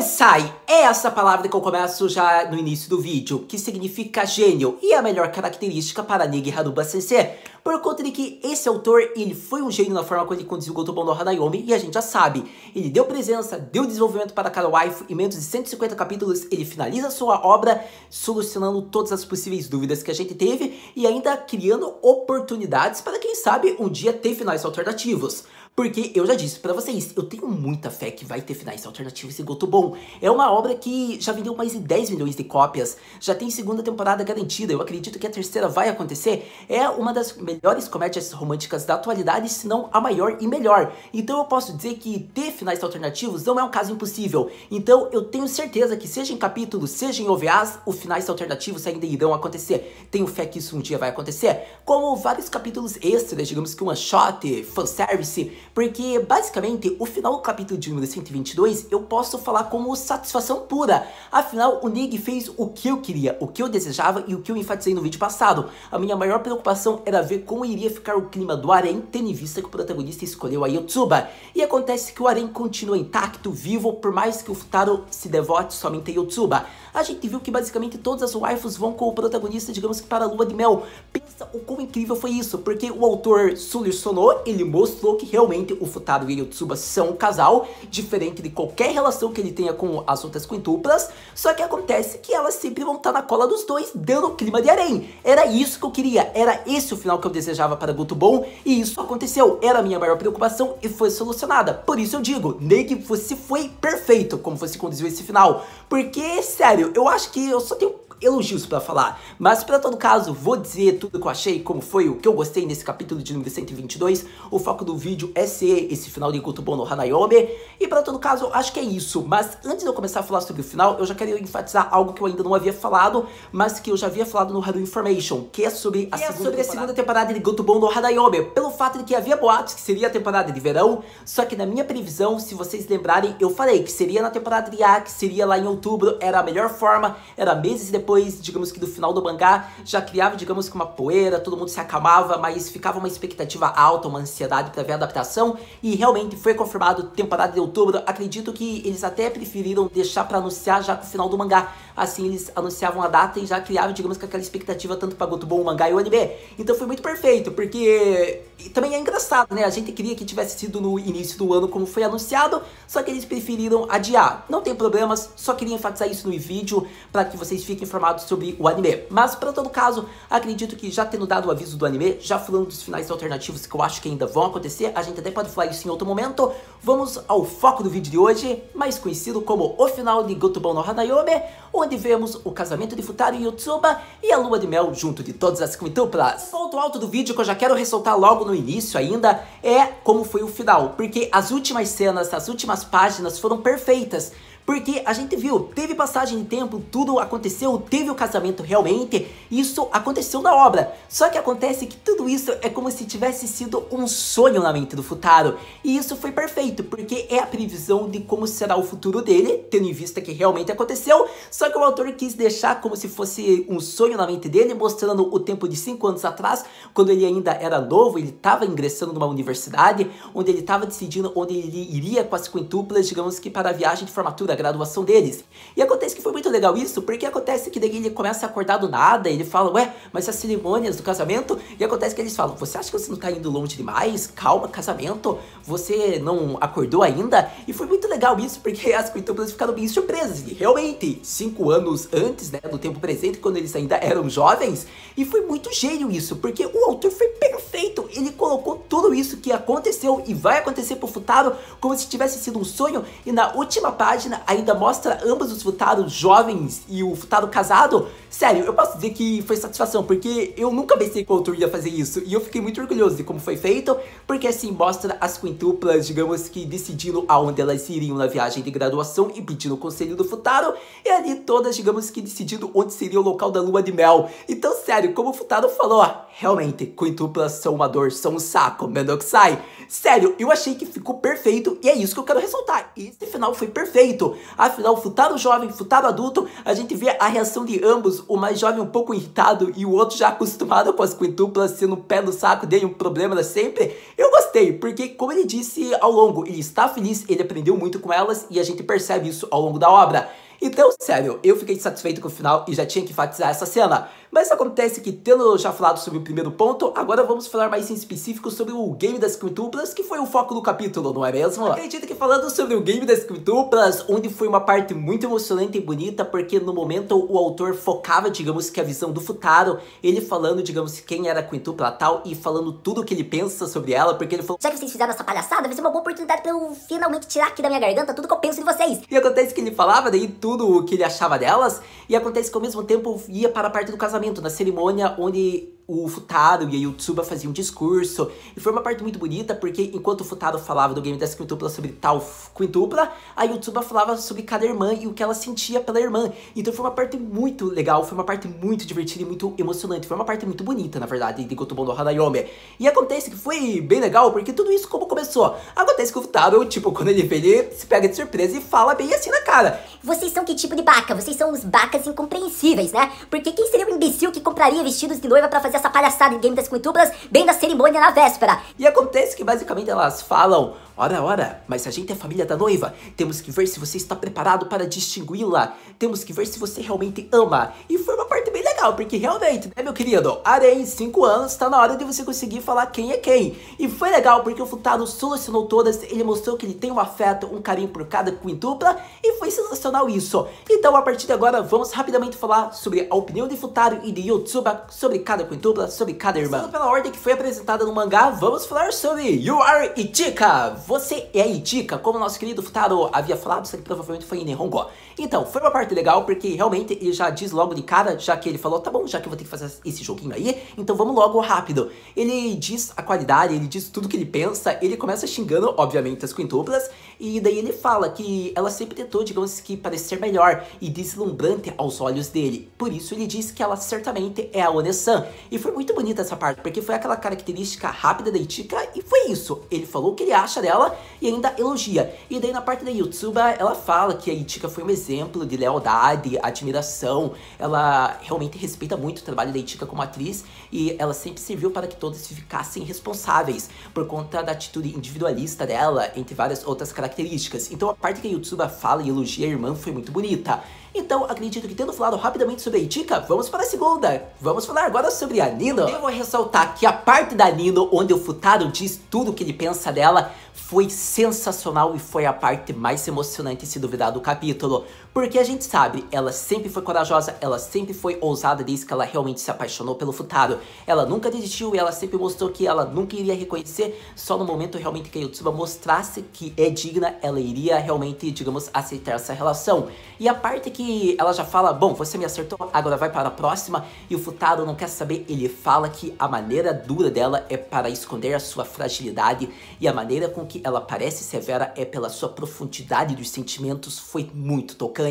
Mendokisai é essa palavra que eu começo já no início do vídeo, que significa gênio, e é a melhor característica para Negi Haruba Sensei, por conta de que esse autor, ele foi um gênio na forma como ele conduziu Gotobon no Hanayomi, e a gente já sabe, ele deu presença, deu desenvolvimento para cada waifu, em menos de 150 capítulos ele finaliza sua obra, solucionando todas as possíveis dúvidas que a gente teve, e ainda criando oportunidades para quem sabe um dia ter finais alternativos. Porque eu já disse pra vocês, eu tenho muita fé que vai ter finais alternativos em Gotobon. É uma obra que já vendeu mais de 10 milhões de cópias, já tem segunda temporada garantida, eu acredito que a terceira vai acontecer. É uma das melhores comédias românticas da atualidade, se não a maior e melhor. Então eu posso dizer que ter finais alternativos não é um caso impossível. Então eu tenho certeza que seja em capítulos, seja em OVAs, os finais alternativos ainda irão acontecer. Tenho fé que isso um dia vai acontecer. Como vários capítulos extras, digamos que one shot, fanservice. Porque, basicamente, o final do capítulo de número 122 eu posso falar como satisfação pura. Afinal, o Negi fez o que eu queria, o que eu desejava e o que eu enfatizei no vídeo passado. A minha maior preocupação era ver como iria ficar o clima do harém, tendo em vista que o protagonista escolheu a Yotsuba. E acontece que o harém continua intacto, vivo, por mais que o Futaro se devote somente a Yotsuba. A gente viu que basicamente todas as waifus vão com o protagonista, digamos que para a lua de mel. Pensa o quão incrível foi isso, porque o autor solucionou, ele mostrou que realmente o Futaro e a Yotsuba são um casal, diferente de qualquer relação que ele tenha com as outras quintuplas, só que acontece que elas sempre vão estar na cola dos dois, dando o clima de harém. Era isso que eu queria, era esse o final que eu desejava para Gotobon, e isso aconteceu, era a minha maior preocupação e foi solucionada. Por isso eu digo, Negi, você foi perfeito como você conduziu esse final, porque, sério, eu acho que eu só tenho elogios pra falar, mas pra todo caso, vou dizer tudo que eu achei, como foi, o que eu gostei nesse capítulo de número 122, o foco do vídeo é ser esse final de Gotobon no Hanayomi, e pra todo caso, acho que é isso, mas antes de eu começar a falar sobre o final, eu já queria enfatizar algo que eu ainda não havia falado, mas que eu já havia falado no Haru Information, que é sobre a segunda temporada de Gotobon no Hanayomi, pelo fato de que havia boatos que seria a temporada de verão, só que na minha previsão, se vocês lembrarem, eu falei que seria na temporada de A, que seria lá em outubro, era a melhor forma, era meses depois, digamos que do final do mangá, já criava, digamos que uma poeira, todo mundo se acalmava, mas ficava uma expectativa alta, uma ansiedade para ver a adaptação, e realmente foi confirmado temporada de outubro. Acredito que eles até preferiram deixar para anunciar já com o final do mangá, assim eles anunciavam a data e já criavam, digamos que aquela expectativa tanto para Gotobon, o mangá e o anime. Então foi muito perfeito, porque e também é engraçado, né, a gente queria que tivesse sido no início do ano como foi anunciado, só que eles preferiram adiar. Não tem problemas, só queria enfatizar isso no vídeo, para que vocês fiquem informados sobre o anime. Mas, para todo caso, acredito que já tendo dado o aviso do anime, já falando dos finais alternativos que eu acho que ainda vão acontecer, a gente até pode falar isso em outro momento, vamos ao foco do vídeo de hoje, mais conhecido como o final de Gotobon no Hanayomi, onde vemos o casamento de Futaro e Yotsuba e a lua de mel junto de todas as quintuplas. O ponto alto do vídeo que eu já quero ressaltar logo no início ainda é como foi o final, porque as últimas cenas, as últimas páginas foram perfeitas. Porque a gente viu, teve passagem de tempo, tudo aconteceu, teve o casamento realmente, isso aconteceu na obra. Só que acontece que tudo isso é como se tivesse sido um sonho na mente do Futaro. E isso foi perfeito, porque é a previsão de como será o futuro dele, tendo em vista que realmente aconteceu. Só que o autor quis deixar como se fosse um sonho na mente dele, mostrando o tempo de 5 anos atrás, quando ele ainda era novo, ele estava ingressando numa universidade, onde ele estava decidindo onde ele iria com as quintuplas, digamos que para a viagem de formatura, a graduação deles. E acontece que foi muito legal isso, porque acontece que daí ele começa a acordar do nada, ele fala, ué, mas as cerimônias do casamento, e acontece que eles falam, você acha que você não tá indo longe demais? Calma, casamento, você não acordou ainda? E foi muito legal isso, porque as quintuplas ficaram bem surpresas, e realmente, 5 anos antes, né, do tempo presente, quando eles ainda eram jovens, e foi muito gênio isso, porque o autor foi perfeito, ele colocou tudo isso que aconteceu e vai acontecer pro Futaro, como se tivesse sido um sonho, e na última página, ainda mostra ambos os Futaros jovens e o Futaro casado. Sério, eu posso dizer que foi satisfação, porque eu nunca pensei que o autor ia fazer isso, e eu fiquei muito orgulhoso de como foi feito, porque assim mostra as quintuplas, digamos que decidindo aonde elas iriam na viagem de graduação e pedindo o conselho do Futaro, e ali todas, digamos que decidindo onde seria o local da lua de mel. Então, sério, como o Futaro falou, ó, realmente, quintuplas são uma dor, são um saco, Mendokisai. Sério, eu achei que ficou perfeito, e é isso que eu quero ressaltar, esse final foi perfeito. adulto. Afinal, Futaro jovem, Futaro adulto, a gente vê a reação de ambos, o mais jovem um pouco irritado e o outro já acostumado com as quintuplas, sendo um pé no saco dele, um problema sempre. Eu gostei, porque como ele disse ao longo, ele está feliz, ele aprendeu muito com elas e a gente percebe isso ao longo da obra. Então, sério, eu fiquei satisfeito com o final e já tinha que enfatizar essa cena. Mas acontece que, tendo já falado sobre o primeiro ponto, agora vamos falar mais em específico sobre o game das quintuplas, que foi o foco do capítulo, não é mesmo? Acredito que falando sobre o game das quintuplas, onde foi uma parte muito emocionante e bonita, porque no momento o autor focava, digamos que a visão do Futaro, ele falando, digamos, quem era a quintupla tal, e falando tudo o que ele pensa sobre ela, porque ele falou: já que vocês fizeram essa palhaçada, vai ser uma boa oportunidade pra eu finalmente tirar aqui da minha garganta tudo que eu penso de vocês. E acontece que ele falava daí tudo o que ele achava delas, e acontece que ao mesmo tempo ia para a parte do casamento, na cerimônia onde o Futaro e a Yotsuba faziam um discurso, e foi uma parte muito bonita, porque enquanto o Futaro falava do game das quintuplas sobre tal quintupla, a Yotsuba falava sobre cada irmã e o que ela sentia pela irmã. Então foi uma parte muito legal, foi uma parte muito divertida e muito emocionante, foi uma parte muito bonita, na verdade, de Gotobon no Hanayome. E acontece que foi bem legal, porque tudo isso como começou? Acontece que o Futaro, tipo, quando ele vê, ele se pega de surpresa e fala bem assim na cara: vocês são que tipo de baca? Vocês são os bacas incompreensíveis, né? Porque quem seria o imbecil que compraria vestidos de noiva pra fazer essa palhaçada em game das quintuplas bem da cerimônia na véspera? E acontece que basicamente elas falam: ora, mas a gente é família da noiva, temos que ver se você está preparado para distingui-la, temos que ver se você realmente ama. E foi uma parte bem legal, porque realmente, né, meu querido, Arém, 5 anos, tá na hora de você conseguir falar quem é quem. E foi legal, porque o Futaro solucionou todas, ele mostrou que ele tem um afeto, um carinho por cada quintupla, e foi sensacional isso. Então, a partir de agora, vamos rapidamente falar sobre a opinião de Futaro e de Yotsuba sobre cada quintupla, sobre cada irmã. Seguindo pela ordem que foi apresentada no mangá, vamos falar sobre You Are Ichika. Você é Ichika, como nosso querido Futaro havia falado, isso aqui provavelmente foi em Nihongo. Então, foi uma parte legal, porque realmente ele já diz logo de cara, já que ele falou: tá bom, já que eu vou ter que fazer esse joguinho aí, então vamos logo rápido. Ele diz a qualidade, ele diz tudo que ele pensa, ele começa xingando, obviamente, as quintuplas, e daí ele fala que ela sempre tentou, digamos que, parecer melhor e deslumbrante aos olhos dele. Por isso ele diz que ela certamente é a One-san. E foi muito bonita essa parte, porque foi aquela característica rápida da Ichika, e foi isso. Ele falou o que ele acha dela e ainda elogia. E daí na parte da Yotsuba, ela fala que a Ichika foi um exemplo de lealdade, admiração. Ela realmente respeita muito o trabalho da Ichika como atriz, e ela sempre serviu para que todos ficassem responsáveis por conta da atitude individualista dela, entre várias outras características. Então a parte que a Yotsuba fala e elogia a irmã foi muito bonita. Então, acredito que tendo falado rapidamente sobre a Ichika, vamos para a segunda. Vamos falar agora sobre a Nino. Eu vou ressaltar que a parte da Nino, onde o Futaro diz tudo o que ele pensa dela, foi sensacional e foi a parte mais emocionante, se duvidar, do capítulo. Porque a gente sabe, ela sempre foi corajosa, ela sempre foi ousada desde que ela realmente se apaixonou pelo Futaro. Ela nunca desistiu e ela sempre mostrou que ela nunca iria reconhecer, só no momento realmente que a Yotsuba mostrasse que é digna, ela iria realmente, digamos, aceitar essa relação. E a parte que ela já fala: bom, você me acertou, agora vai para a próxima, e o Futaro não quer saber, ele fala que a maneira dura dela é para esconder a sua fragilidade, e a maneira com que ela parece severa é pela sua profundidade dos sentimentos. Foi muito tocante.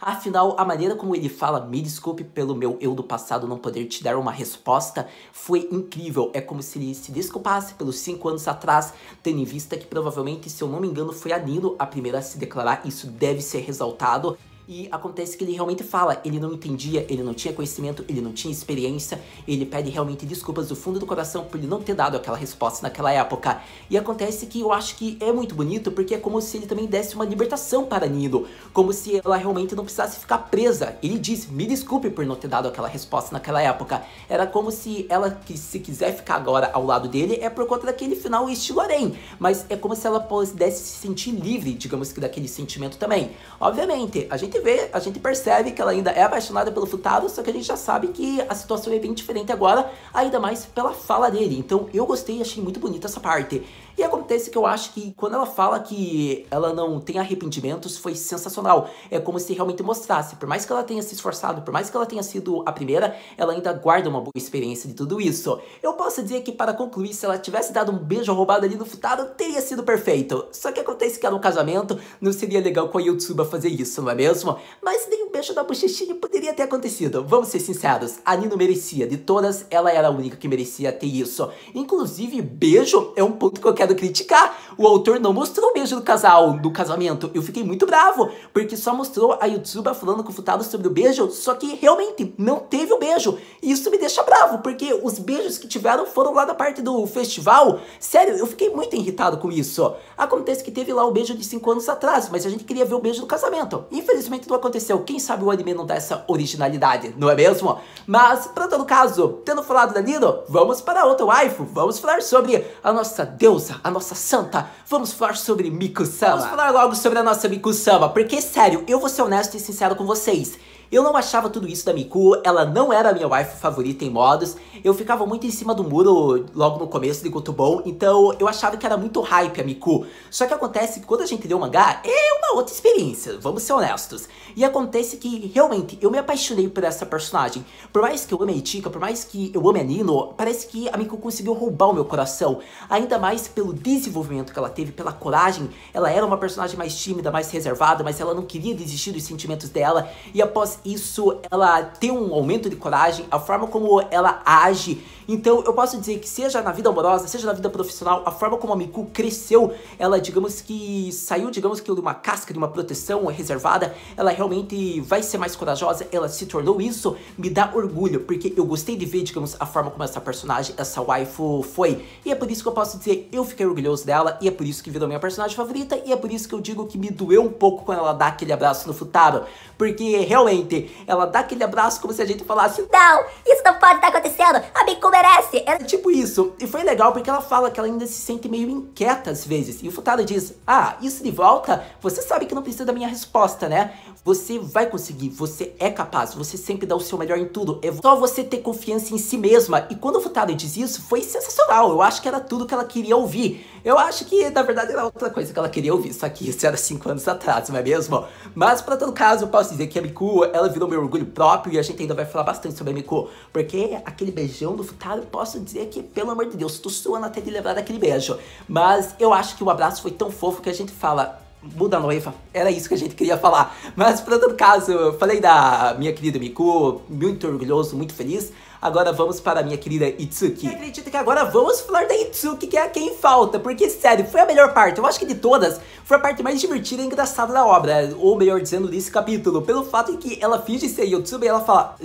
Afinal, a maneira como ele fala: me desculpe pelo meu eu do passado não poder te dar uma resposta, foi incrível. É como se ele se desculpasse pelos 5 anos atrás, tendo em vista que provavelmente, se eu não me engano, foi a Nino a primeira a se declarar. Isso deve ser ressaltado. E acontece que ele realmente fala, ele não entendia, ele não tinha conhecimento, ele não tinha experiência, ele pede realmente desculpas do fundo do coração por ele não ter dado aquela resposta naquela época. E acontece que eu acho que é muito bonito, porque é como se ele também desse uma libertação para Nino, como se ela realmente não precisasse ficar presa. Ele diz: me desculpe por não ter dado aquela resposta naquela época. Era como se ela, que se quiser ficar agora ao lado dele, é por conta daquele final estilo Arém, mas é como se ela pudesse se sentir livre, digamos que, daquele sentimento também. Obviamente, a gente percebe que ela ainda é apaixonada pelo Futaro, só que a gente já sabe que a situação é bem diferente agora, ainda mais pela fala dele. Então eu gostei e achei muito bonita essa parte. E acontece que eu acho que quando ela fala que ela não tem arrependimentos, foi sensacional. É como se realmente mostrasse, por mais que ela tenha se esforçado, por mais que ela tenha sido a primeira, ela ainda guarda uma boa experiência de tudo isso. Eu posso dizer que, para concluir, se ela tivesse dado um beijo roubado ali no Futaro, teria sido perfeito. Só que acontece que era um casamento, não seria legal com a Yotsuba fazer isso, não é mesmo? Mas nem um beijo da bochechinha poderia ter acontecido. Vamos ser sinceros, a Nino merecia. De todas, ela era a única que merecia ter isso. Inclusive, beijo é um ponto que eu quero quero criticar. O autor não mostrou o beijo do casal no casamento. Eu fiquei muito bravo, porque só mostrou a Yotsuba falando com o Futaro sobre o beijo, só que realmente não teve o beijo. E isso me deixa bravo, porque os beijos que tiveram foram lá da parte do festival. Sério, eu fiquei muito irritado com isso. Acontece que teve lá o beijo de 5 anos atrás, mas a gente queria ver o beijo do casamento. Infelizmente não aconteceu. Quem sabe o anime não dá essa originalidade, não é mesmo? Mas, pra todo caso, tendo falado da Nino, vamos para outra waifu. Vamos falar sobre a nossa deusa, a nossa santa. Vamos falar sobre Miku-sama. Vamos falar logo sobre a nossa Miku-sama, porque, sério, eu vou ser honesto e sincero com vocês. Eu não achava tudo isso da Miku, ela não era a minha waifu favorita em modos. Eu ficava muito em cima do muro logo no começo de Gotobon, então eu achava que era muito hype a Miku. Só que acontece que quando a gente lê o mangá, é uma outra experiência, vamos ser honestos. E acontece que, realmente, eu me apaixonei por essa personagem. Por mais que eu ame a Ichika, por mais que eu ame a Nino, parece que a Miku conseguiu roubar o meu coração. Ainda mais pelo desenvolvimento que ela teve, pela coragem. Ela era uma personagem mais tímida, mais reservada, mas ela não queria desistir dos sentimentos dela. E após isso, ela tem um aumento de coragem, a forma como ela age. Então eu posso dizer que seja na vida amorosa, seja na vida profissional, a forma como a Miku cresceu, ela digamos que saiu, digamos que de uma casca, de uma proteção reservada, ela realmente vai ser mais corajosa, ela se tornou isso, me dá orgulho, porque eu gostei de ver, digamos, a forma como essa personagem, essa waifu foi. E é por isso que eu posso dizer, eu fiquei orgulhoso dela, e é por isso que virou minha personagem favorita, e é por isso que eu digo que me doeu um pouco quando ela dá aquele abraço no Futaro, porque realmente, ela dá aquele abraço como se a gente falasse: não, isso não pode estar acontecendo, a Miku merece. É tipo isso, e foi legal porque ela fala que ela ainda se sente meio inquieta às vezes, e o Futaro diz: ah, isso de volta, você sabe que não precisa da minha resposta, né? Você vai conseguir, você é capaz, você sempre dá o seu melhor em tudo, é só você ter confiança em si mesma. E quando o Futaro diz isso, foi sensacional, eu acho que era tudo que ela queria ouvir. Eu acho que, na verdade, era outra coisa que ela queria ouvir, só que isso era 5 anos atrás, não é mesmo? Mas, pra todo caso, eu posso dizer que a Miku, ela virou meu orgulho próprio, e a gente ainda vai falar bastante sobre a Miku, porque aquele beijão do Futaro, posso dizer que, pelo amor de Deus, tô suando até de lembrar daquele beijo. Mas eu acho que o abraço foi tão fofo que a gente fala: muda a noiva, era isso que a gente queria falar. Mas, pra todo caso, eu falei da minha querida Miku, muito orgulhoso, muito feliz. Agora vamos para a minha querida Itsuki. Acredito que agora vamos falar da Itsuki, que é quem falta, porque, sério, foi a melhor parte. Eu acho que de todas, foi a parte mais divertida e engraçada da obra, ou melhor dizendo, desse capítulo, pelo fato de que ela finge ser Yotsuba e ela fala: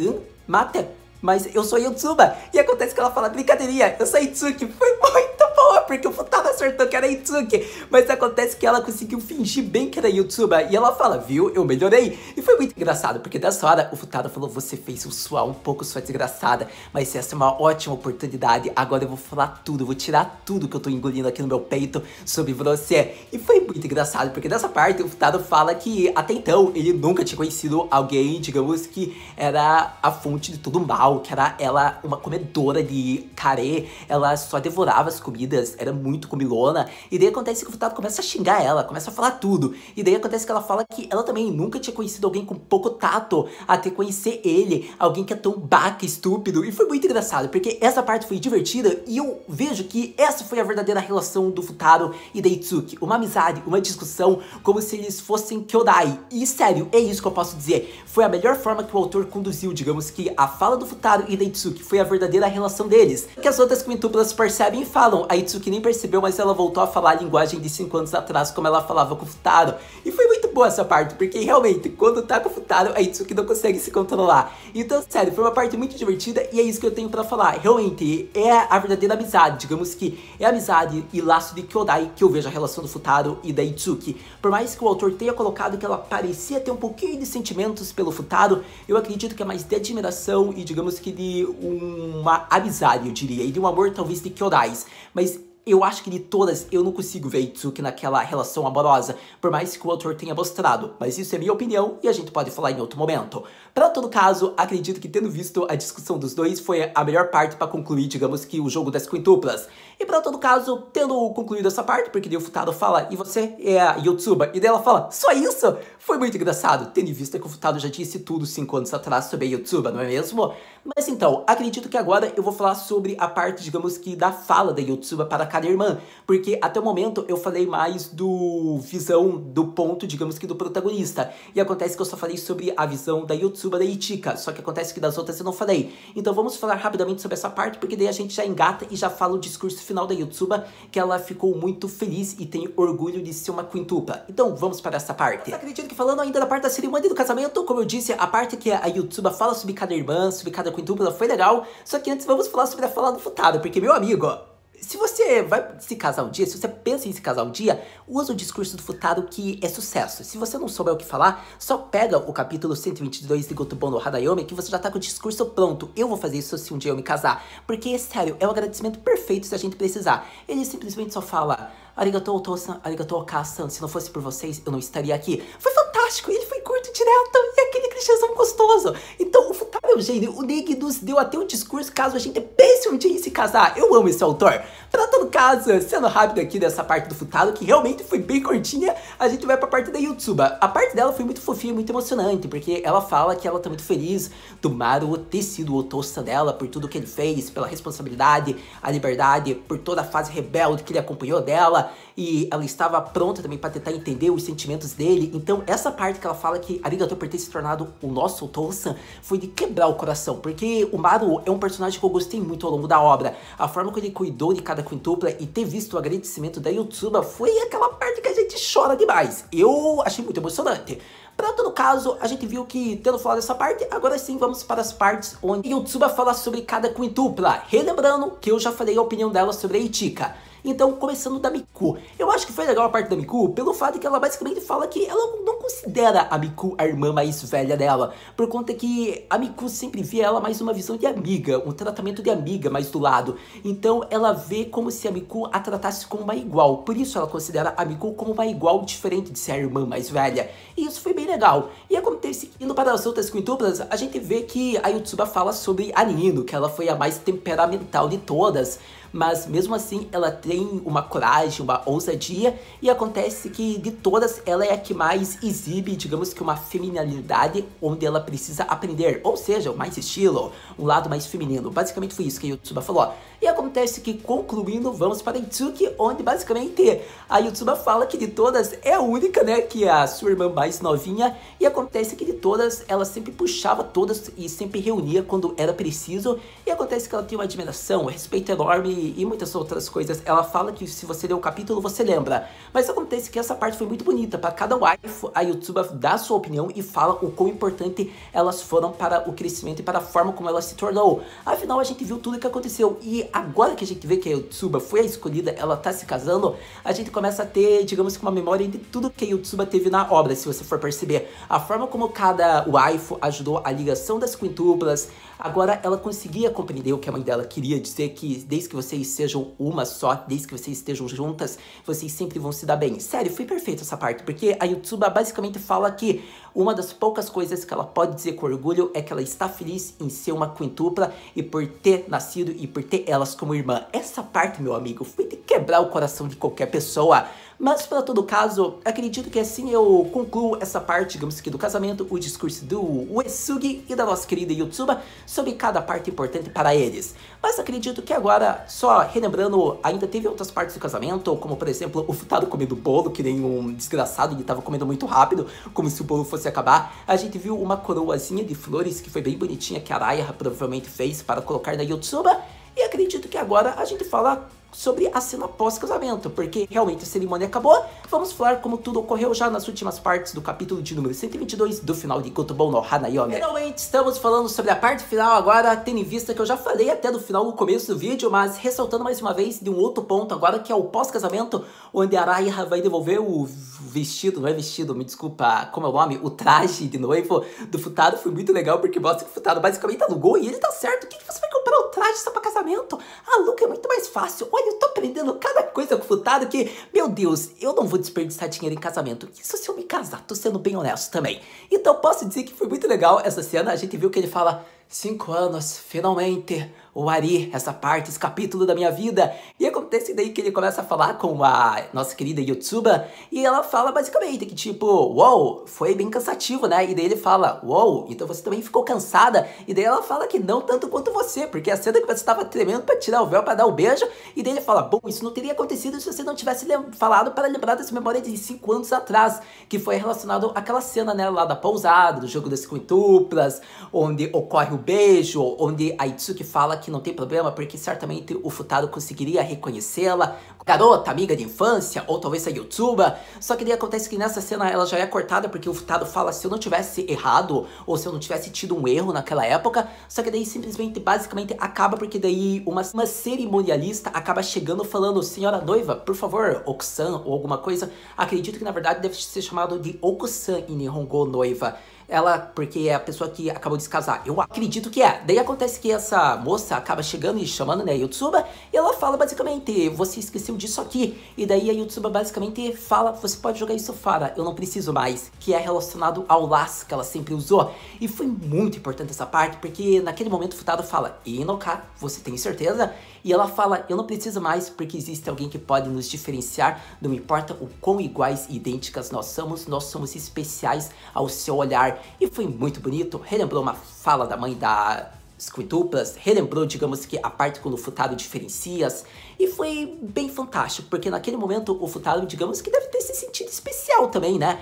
mata, mas eu sou Yotsuba. E acontece que ela fala: brincadeirinha, eu sou Itsuki. Foi muito boa, porque o Futaro acertou que era Itsuki, mas acontece que ela conseguiu fingir bem que era Yotsuba, e ela fala: viu, eu melhorei. E foi muito engraçado, porque dessa hora o Futaro falou: você fez eu suar um pouco, sua desgraçada, mas essa é uma ótima oportunidade, agora eu vou falar tudo, vou tirar tudo que eu tô engolindo aqui no meu peito sobre você. E foi muito engraçado, porque dessa parte o Futaro fala que até então ele nunca tinha conhecido alguém, digamos, que era a fonte de todo o mal, que era ela uma comedora de carê, ela só devorava as comidas, era muito comilona. E daí acontece que o Futaro começa a xingar ela, começa a falar tudo. E daí acontece que ela fala que ela também nunca tinha conhecido alguém com pouco tato, até conhecer ele, alguém que é tão baca, estúpido. E foi muito engraçado, porque essa parte foi divertida, e eu vejo que essa foi a verdadeira relação do Futaro e da Itsuki. Uma amizade, uma discussão, como se eles fossem Kyodai. E sério, é isso que eu posso dizer. Foi a melhor forma que o autor conduziu, digamos que a fala do Futaro e da Itsuki foi a verdadeira relação deles. Que as outras quintuplas percebem e falam. A Itsuki nem percebeu, mas ela voltou a falar a linguagem de 5 anos atrás, como ela falava com o Futaro. E foi muito boa essa parte, porque realmente, quando tá com o Futaro, a Itsuki não consegue se controlar. Então, sério, foi uma parte muito divertida, e é isso que eu tenho pra falar. Realmente, é a verdadeira amizade, digamos que é amizade e laço de Kyodai que eu vejo a relação do Futaro e da Itsuki. Por mais que o autor tenha colocado que ela parecia ter um pouquinho de sentimentos pelo Futaro, eu acredito que é mais de admiração e, digamos que, de uma amizade, eu diria, e de um amor talvez de Kyodais. Mas eu acho que de todas, eu não consigo ver a Itsuki naquela relação amorosa, por mais que o autor tenha mostrado. Mas isso é minha opinião e a gente pode falar em outro momento. Para todo caso, acredito que tendo visto a discussão dos dois, foi a melhor parte para concluir, digamos que, o jogo das quintuplas. E para todo caso, tendo concluído essa parte, porque daí o Futaro fala: e você é a Yotsuba? E daí ela fala: só isso? Foi muito engraçado, tendo em vista que o Futaro já disse tudo 5 anos atrás sobre a Yotsuba, não é mesmo? Mas então, acredito que agora eu vou falar sobre a parte, digamos que, da fala da Yotsuba para cada irmã, porque até o momento eu falei mais do visão do ponto, digamos que do protagonista, e acontece que eu só falei sobre a visão da Yotsuba da Ichika, só que acontece que das outras eu não falei. Então vamos falar rapidamente sobre essa parte, porque daí a gente já engata e já fala o discurso final da Yotsuba, que ela ficou muito feliz e tem orgulho de ser uma quintupla. Então vamos para essa parte. Mas acredito que falando ainda da parte da cerimônia do casamento, como eu disse, a parte que a Yotsuba fala sobre cada irmã, sobre cada quintupla foi legal, só que antes vamos falar sobre a fala do Futaro, porque meu amigo, se você vai se casar um dia, se você pensa em se casar um dia, usa o discurso do Futaro que é sucesso. Se você não souber o que falar, só pega o capítulo 122 de Gotobon no Hanayomi que você já tá com o discurso pronto. Eu vou fazer isso se um dia eu me casar, porque, sério, é um agradecimento perfeito se a gente precisar. Ele simplesmente só fala: arigatou, Otosan, arigatou, Oka-san, se não fosse por vocês, eu não estaria aqui. Foi fantástico, ele foi curto, direto, e aquele clichêzão gostoso. Então, o Futaro é um gênio, o Negi nos deu até um discurso caso a gente pense um dia em se casar. Eu amo esse autor. Pra todo caso, sendo rápido aqui dessa parte do Futaro, que realmente foi bem curtinha, a gente vai pra parte da Yotsuba. A parte dela foi muito fofinha, muito emocionante, porque ela fala que ela tá muito feliz do Maru ter sido o Otosan dela, por tudo que ele fez, pela responsabilidade, a liberdade, por toda a fase rebelde que ele acompanhou dela, e ela estava pronta também pra tentar entender os sentimentos dele. Então essa parte que ela fala que arigatou por ter se tornado o nosso Otosan foi de quebrar o coração, porque o Maru é um personagem que eu gostei muito ao longo da obra. A forma que ele cuidou de cada quintupla e ter visto o agradecimento da Yotsuba foi aquela parte que a gente chora demais. Eu achei muito emocionante. Pra todo caso, a gente viu que, tendo falado dessa parte, agora sim vamos para as partes onde Yotsuba fala sobre cada quintupla, relembrando que eu já falei a opinião dela sobre a Ichika. Então, começando da Miku. Eu acho que foi legal a parte da Miku pelo fato que ela basicamente fala que ela não considera a Miku a irmã mais velha dela, por conta que a Miku sempre via ela mais uma visão de amiga, um tratamento de amiga mais do lado. Então, ela vê como se a Miku a tratasse como uma igual. Por isso, ela considera a Miku como uma igual diferente de ser a irmã mais velha. E isso foi bem legal. E acontece que, indo para as outras quintuplas, a gente vê que a Yotsuba fala sobre a Nino, que ela foi a mais temperamental de todas. Mas mesmo assim ela tem uma coragem, uma ousadia, e acontece que de todas ela é a que mais exibe, digamos que uma feminilidade onde ela precisa aprender, ou seja, mais estilo, um lado mais feminino. Basicamente foi isso que a Yotsuba falou. E acontece que, concluindo, vamos para Itsuki, onde basicamente a Yotsuba fala que de todas é a única, né, que é a sua irmã mais novinha, e acontece que de todas ela sempre puxava todas e sempre reunia quando era preciso, e acontece que ela tem uma admiração, um respeito enorme e muitas outras coisas. Ela fala que se você ler o capítulo, você lembra. Mas acontece que essa parte foi muito bonita. Para cada waifu, a Yotsuba dá a sua opinião e fala o quão importante elas foram para o crescimento e para a forma como ela se tornou. Afinal, a gente viu tudo o que aconteceu. E agora que a gente vê que a Yotsuba foi a escolhida, ela tá se casando, a gente começa a ter, digamos que uma memória de tudo que a Yotsuba teve na obra, se você for perceber. A forma como cada waifu ajudou a ligação das quintuplas. Agora ela conseguia compreender o que a mãe dela queria dizer, que desde que vocês sejam uma só, desde que vocês estejam juntas, vocês sempre vão se dar bem. Sério, foi perfeita essa parte, porque a Yotsuba basicamente fala que uma das poucas coisas que ela pode dizer com orgulho é que ela está feliz em ser uma quintupla e por ter nascido e por ter elas como irmã. Essa parte, meu amigo, foi de quebrar o coração de qualquer pessoa. Mas, para todo caso, acredito que assim eu concluo essa parte, digamos que do casamento, o discurso do Uesugi e da nossa querida Yotsuba sobre cada parte importante para eles. Mas acredito que agora, só relembrando, ainda teve outras partes do casamento, como por exemplo, o Futaro comendo bolo, que nem um desgraçado, ele estava comendo muito rápido, como se o bolo fosse acabar. A gente viu uma coroazinha de flores, que foi bem bonitinha, que a Araya provavelmente fez para colocar na Yotsuba. E acredito que agora a gente fala sobre a cena pós-casamento, porque realmente a cerimônia acabou. Vamos falar como tudo ocorreu já nas últimas partes do capítulo de número 122 do final de Gotobon no Hanayomi. Finalmente estamos falando sobre a parte final agora, tendo em vista que eu já falei até do final no começo do vídeo, mas ressaltando mais uma vez de um outro ponto agora, que é o pós-casamento, onde a Araya vai devolver o vestido, não é vestido, me desculpa, como é o nome? O traje de noivo do Futaro. Foi muito legal, porque mostra que o Futaro basicamente alugou e ele tá certo. O que você vai comprar o traje só pra casamento? Aluga é muito mais fácil. Olha, eu tô aprendendo cada coisa com o Futaro que, meu Deus, eu não vou desperdiçar dinheiro em casamento. Isso se eu me casar, tô sendo bem honesto também. Então posso dizer que foi muito legal essa cena. A gente viu que ele fala: 5 anos, finalmente, o Ari, essa parte, esse capítulo da minha vida. E acontece daí que ele começa a falar com a nossa querida YouTuber, e ela fala basicamente que tipo, uou, foi bem cansativo, né? E daí ele fala, uou, então você também ficou cansada? E daí ela fala que não tanto quanto você, porque a cena que você estava tremendo pra tirar o véu, pra dar o beijo, e daí ele fala, bom, isso não teria acontecido se você não tivesse falado para lembrar dessa memória de 5 anos atrás, que foi relacionado àquela cena, né, lá da pousada, do jogo das quintuplas, onde ocorre o beijo, onde a Itsuki fala que não tem problema, porque certamente o Futaro conseguiria reconhecê-la, garota, amiga de infância, ou talvez a YouTuber. Só que daí acontece que nessa cena ela já é cortada, porque o Futaro fala se eu não tivesse errado, ou se eu não tivesse tido um erro naquela época. Só que daí simplesmente, basicamente, acaba porque daí uma cerimonialista acaba chegando falando, senhora noiva, por favor, Oku-san, ou alguma coisa. Acredito que na verdade deve ser chamado de Oku-san em Nihongo noiva. Ela, porque é a pessoa que acabou de se casar. Eu acredito que é. Daí acontece que essa moça acaba chegando e chamando, né, a Yotsuba, e ela fala basicamente, você esqueceu disso aqui. E daí a Yotsuba basicamente fala, você pode jogar isso fora, eu não preciso mais. Que é relacionado ao laço que ela sempre usou. E foi muito importante essa parte, porque naquele momento o Futaro fala, Inoka, você tem certeza? E ela fala, eu não preciso mais, porque existe alguém que pode nos diferenciar, não importa o quão iguais e idênticas nós somos especiais ao seu olhar. E foi muito bonito, relembrou uma fala da mãe das quintuplas, relembrou, digamos que, a parte quando o Futaro diferencia-as, e foi bem fantástico, porque naquele momento o Futaro, digamos que deve ter se sentido especial também, né?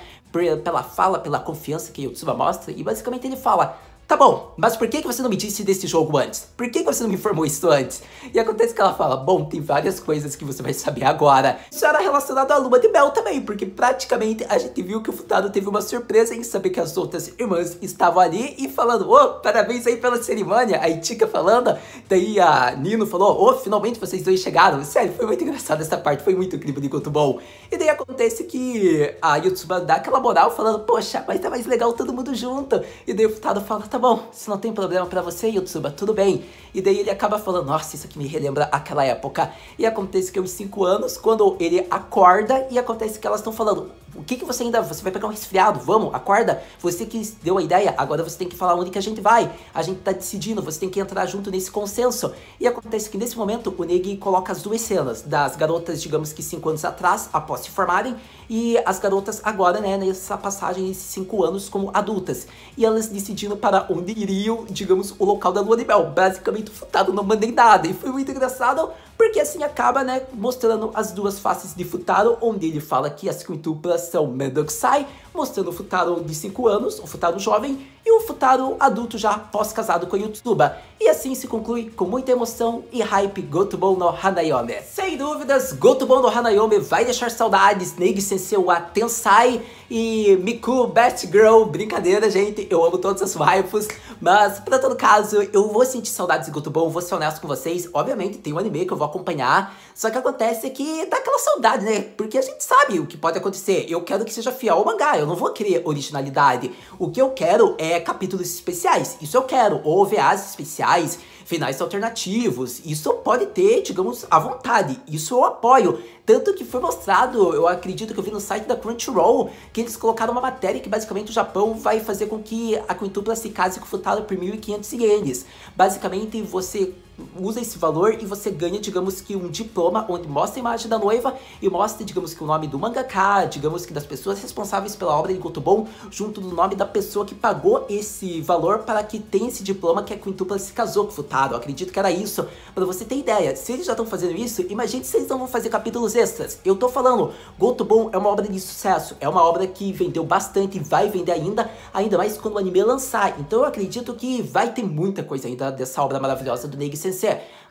Pela fala, pela confiança que Yotsuba mostra, e basicamente ele fala, tá bom, mas por que você não me disse desse jogo antes? Por que você não me informou isso antes? E acontece que ela fala, bom, tem várias coisas que você vai saber agora. Isso era relacionado à lua de mel também, porque praticamente a gente viu que o Futaro teve uma surpresa em saber que as outras irmãs estavam ali e falando, parabéns aí pela cerimônia. A Ichika falando, daí a Nino falou, finalmente vocês dois chegaram. Sério, foi muito engraçado essa parte, foi muito incrível de quanto bom. E daí acontece que a Yotsuba dá aquela moral falando, poxa, mas tá mais legal todo mundo junto. E daí o Futaro fala, tá bom, se não tem problema pra você, Yotsuba, tudo bem. E daí ele acaba falando, nossa, isso aqui me relembra aquela época. E acontece que aos 5 anos, quando ele acorda, e acontece que elas estão falando, o que você ainda, você vai pegar um resfriado, vamos, acorda. Você que deu a ideia, agora você tem que falar onde que a gente vai. A gente tá decidindo, você tem que entrar junto nesse consenso. E acontece que nesse momento, o Negi coloca as duas cenas, das garotas, digamos que 5 anos atrás, após se formarem, e as garotas agora, né, nessa passagem, nesses 5 anos como adultas. E elas decidindo para onde iriam, digamos, o local da lua de mel. Basicamente, o Futaro não mandei nada. E foi muito engraçado, porque assim acaba, né, mostrando as duas faces de Futaro, onde ele fala que as quintuplas são Medokusai, mostrando o Futaro de 5 anos, o Futaro jovem, e o Futaro adulto já pós-casado com a Yotsuba. E assim se conclui com muita emoção e hype Gotobon no Hanayome. Sem dúvidas, Gotobon no Hanayome vai deixar saudades, Negi Sensei wa Tensai e Miku Best Girl. Brincadeira, gente, eu amo todas as waifus, mas pra todo caso, eu vou sentir saudades de Gotobon, vou ser honesto com vocês. Obviamente, tem um anime que eu vou acompanhar, só que acontece que dá aquela saudade, né? Porque a gente sabe o que pode acontecer. Eu quero que seja fiel ao mangá, eu não vou querer originalidade. O que eu quero é capítulos especiais, isso eu quero, ou OVAs especiais, finais alternativos, isso pode ter, digamos, à vontade, isso eu apoio. Tanto que foi mostrado, eu acredito que eu vi no site da Crunchyroll, que eles colocaram uma matéria que basicamente o Japão vai fazer com que a quintupla se case com o Futaro por 1.500 ienes. Basicamente você usa esse valor e você ganha, digamos que um diploma onde mostra a imagem da noiva e mostra, digamos que o nome do mangaka, digamos que das pessoas responsáveis pela obra de Gotobon, junto do nome da pessoa que pagou esse valor para que tenha esse diploma que a quintupla se casou com o Futaro. Eu acredito que era isso, para você ter ideia. Se eles já estão fazendo isso, imagine se eles não vão fazer capítulos extras. Eu tô falando, Gotobon é uma obra de sucesso, é uma obra que vendeu bastante e vai vender ainda mais quando o anime lançar. Então eu acredito que vai ter muita coisa ainda dessa obra maravilhosa do Negi Sensei.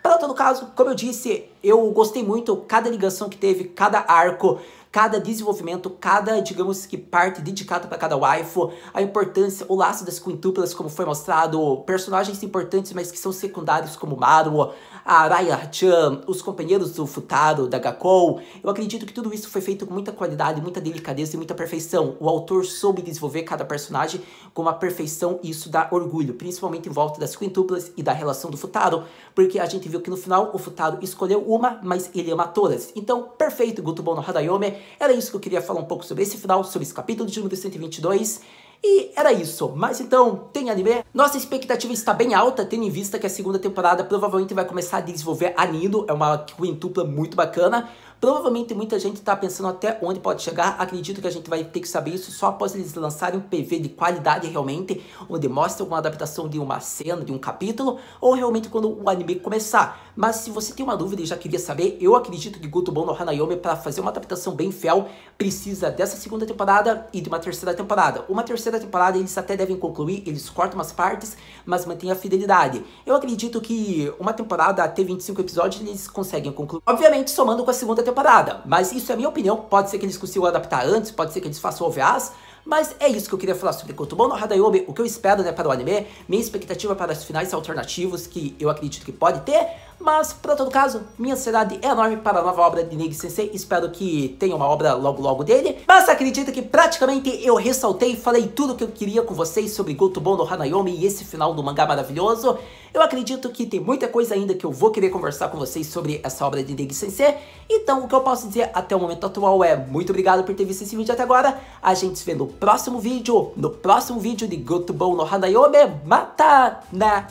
Para todo caso, como eu disse, eu gostei muito, cada ligação que teve, cada arco, cada desenvolvimento, cada, digamos que, parte dedicada para cada waifu, a importância, o laço das quintuplas, como foi mostrado, personagens importantes, mas que são secundários, como Maruo, a Araya-chan, os companheiros do Futaro, da Gakkou. Eu acredito que tudo isso foi feito com muita qualidade, muita delicadeza e muita perfeição. O autor soube desenvolver cada personagem com uma perfeição e isso dá orgulho, principalmente em volta das quintuplas e da relação do Futaro, porque a gente viu que no final o Futaro escolheu uma, mas ele ama todas. Então, perfeito, Gotobon no Hanayome. Era isso que eu queria falar um pouco sobre esse final, sobre esse capítulo de número 122. E era isso, mas então, tem anime? Nossa expectativa está bem alta, tendo em vista que a segunda temporada provavelmente vai começar a desenvolver a Nido, é uma quintupla muito bacana. Provavelmente muita gente tá pensando até onde pode chegar, acredito que a gente vai ter que saber isso só após eles lançarem um PV de qualidade realmente, onde mostra uma adaptação de uma cena, de um capítulo, ou realmente quando o anime começar. Mas se você tem uma dúvida e já queria saber, eu acredito que Gotobon no Hanayome, para fazer uma adaptação bem fiel, precisa dessa segunda temporada e de uma terceira temporada. Uma terceira temporada eles até devem concluir, eles cortam umas partes, mas mantêm a fidelidade. Eu acredito que uma temporada até 25 episódios eles conseguem concluir, obviamente somando com a segunda temporada, mas isso é a minha opinião, pode ser que eles consigam adaptar antes, pode ser que eles façam OVAs, mas é isso que eu queria falar sobre Gotobon no Hanayome, o que eu espero, né, para o anime, minha expectativa para os finais alternativos, que eu acredito que pode ter, mas, para todo caso, minha ansiedade é enorme para a nova obra de Neji Sensei, espero que tenha uma obra logo dele, mas acredito que praticamente eu ressaltei e falei tudo o que eu queria com vocês sobre Gotobon no Hanayome e esse final do mangá maravilhoso. Eu acredito que tem muita coisa ainda que eu vou querer conversar com vocês sobre essa obra de Neji Sensei, então o que eu posso dizer até o momento atual é muito obrigado por ter visto esse vídeo até agora, a gente se vê no próximo vídeo de Gotobon no Hanayome, mata, né?